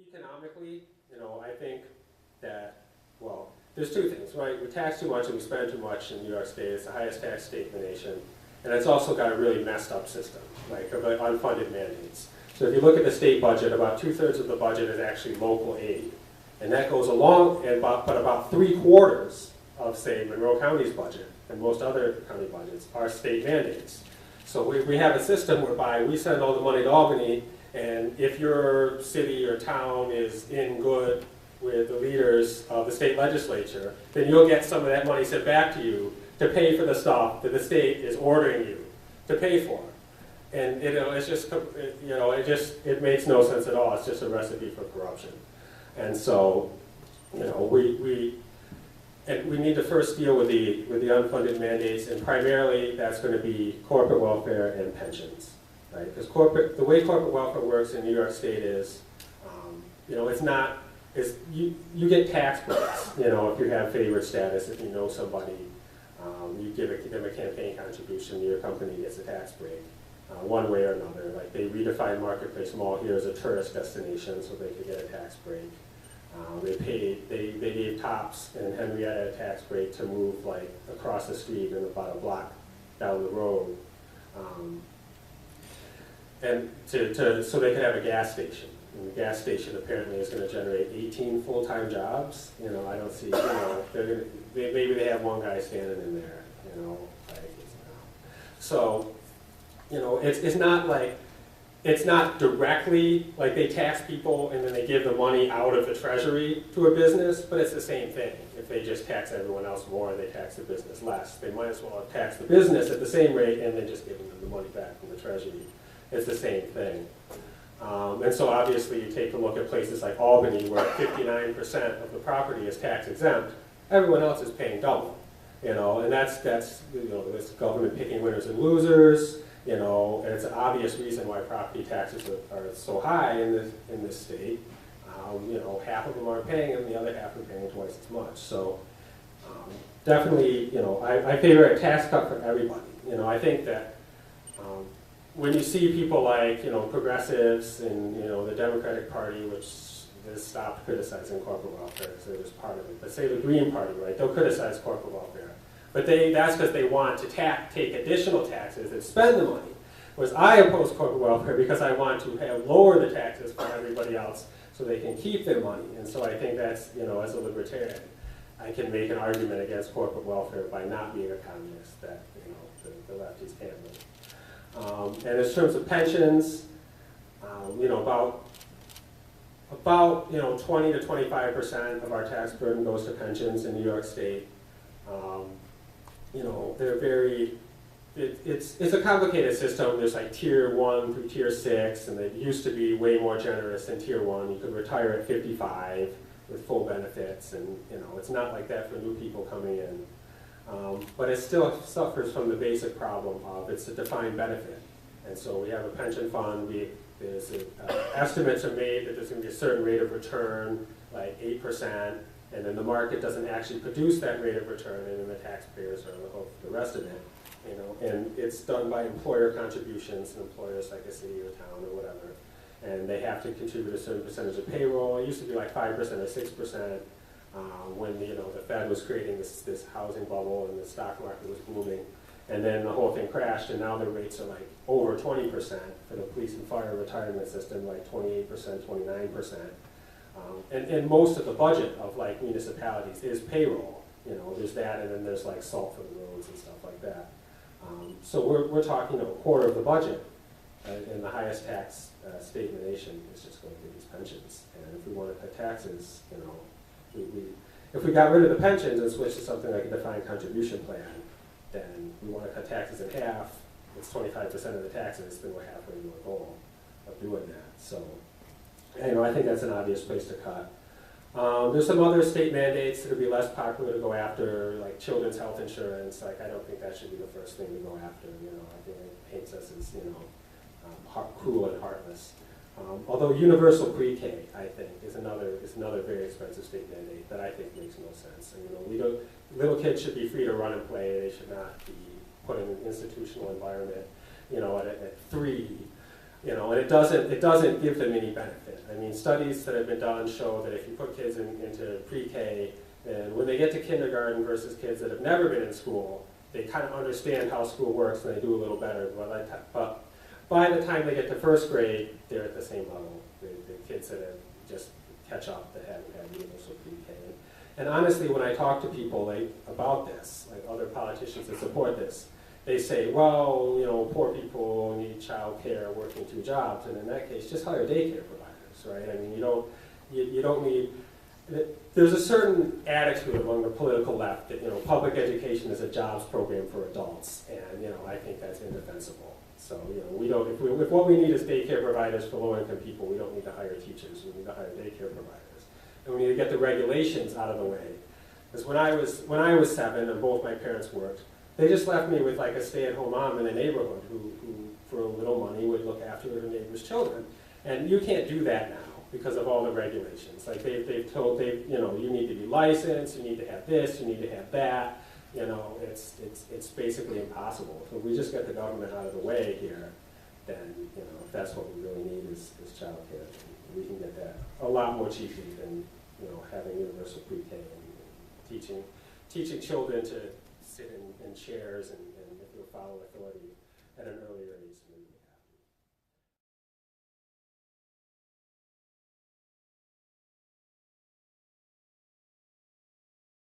Economically, I think that, well, there's two things, right? We tax too much and we spend too much in New York State. It's the highest tax state in the nation. And it's also got a really messed up system, like of unfunded mandates. So if you look at the state budget, about 2/3 of the budget is actually local aid. And that goes along, but about 3/4 of, say, Monroe County's budget and most other county budgets are state mandates. So we have a system whereby we send all the money to Albany, and if your city or town is in good with the leaders of the state legislature, then you'll get some of that money sent back to you to pay for the stuff that the state is ordering you to pay for. And it's just, it makes no sense at all. It's just a recipe for corruption. And so, we need to first deal with the unfunded mandates, and primarily that's going to be corporate welfare and pensions, right? Because the way corporate welfare works in New York State is, you get tax breaks, if you have favored status, if you know somebody, you give them a campaign contribution, your company gets a tax break, one way or another. Like they redefined Marketplace Mall here as a tourist destination so they could get a tax break. They gave Tops and Henrietta a tax break to move like across the street and about a block down the road, and so they could have a gas station. And the gas station apparently is going to generate 18 full-time jobs. I don't see. Maybe they have one guy standing in there. So, it's not directly like they tax people and then they give the money out of the treasury to a business, but it's the same thing. If they just tax everyone else more and they tax the business less, they might as well have taxed the business at the same rate and then just giving them the money back from the treasury. It's the same thing. And so obviously you take a look at places like Albany where 59% of the property is tax exempt, everyone else is paying double. And that's this government picking winners and losers. And it's an obvious reason why property taxes are so high in this state. Half of them aren't paying, and the other half are paying twice as much. So definitely, I favor a tax cut for everybody. I think that when you see people like, progressives and, the Democratic Party, which has stopped criticizing corporate welfare, because they're just part of it. But say the Green Party, right? They'll criticize corporate welfare. But that's because they want to take additional taxes and spend the money. Whereas I oppose corporate welfare because I want to lower the taxes for everybody else so they can keep their money. And so I think that's, as a libertarian, I can make an argument against corporate welfare by not being a communist that, the lefties can't make. And in terms of pensions, about 20 to 25% of our tax burden goes to pensions in New York State. They're very, it's a complicated system. There's like tier 1 through tier 6, and they used to be way more generous than tier 1. You could retire at 55 with full benefits, and it's not like that for new people coming in. But it still suffers from the basic problem of it's a defined benefit. And so we have a pension fund, estimates are made that there's going to be a certain rate of return, like 8%, and then the market doesn't actually produce that rate of return, and then the taxpayers are the hook for the rest of it. And it's done by employer contributions, and employers like a city or town or whatever, and they have to contribute a certain percentage of payroll. It used to be like 5% or 6% when the Fed was creating this housing bubble and the stock market was booming. And then the whole thing crashed, and now the rates are like over 20% for the police and fire retirement system, like 28%, 29%. And most of the budget of like municipalities is payroll. There's that, and then there's like salt for the roads and stuff like that. So we're talking a quarter of the budget, and the highest tax state in the nation is just going to be these pensions. And if we want to cut taxes, if we got rid of the pensions and switched to something like a defined contribution plan, then we want to cut taxes in half. It's 25% of the taxes, then we're halfway to our goal of doing that. So, I think that's an obvious place to cut. There's some other state mandates that would be less popular to go after, like children's health insurance. Like, I don't think that should be the first thing to go after. I think it paints us as, cruel and heartless. Although universal pre-K, I think, is another very expensive state mandate that I think makes no sense. And, little kids should be free to run and play. They should not be put in an institutional environment, at 3. And it doesn't give them any benefit. I mean, studies that have been done show that if you put kids into pre-K, and when they get to kindergarten versus kids that have never been in school, they kind of understand how school works and they do a little better. But by the time they get to first grade, they're at the same level. The kids that have just catch up that haven't had universal pre-K. And honestly, when I talk to people about this, like other politicians that support this, they say, well, you know, poor people need child care, working 2 jobs, and in that case, just hire daycare providers, right? I mean, you don't need, there's a certain attitude among the political left that, you know, public education is a jobs program for adults, and, you know, I think that's indefensible. So, you know, we don't, if what we need is daycare providers for low-income people, we don't need to hire teachers, we need to hire daycare providers. And we need to get the regulations out of the way. Because when I was 7 and both my parents worked, they just left me with like a stay-at-home mom in a neighborhood who for a little money would look after her neighbor's children. And you can't do that now because of all the regulations. Like they've told, you know, you need to be licensed, you need to have this, you need to have that. You know, it's basically impossible. So if we just get the government out of the way here, then, you know, if that's what we really need is child care, we can get that a lot more cheaply than, you know, having universal pre-K and teaching children to sit in chairs and if you'll follow authority.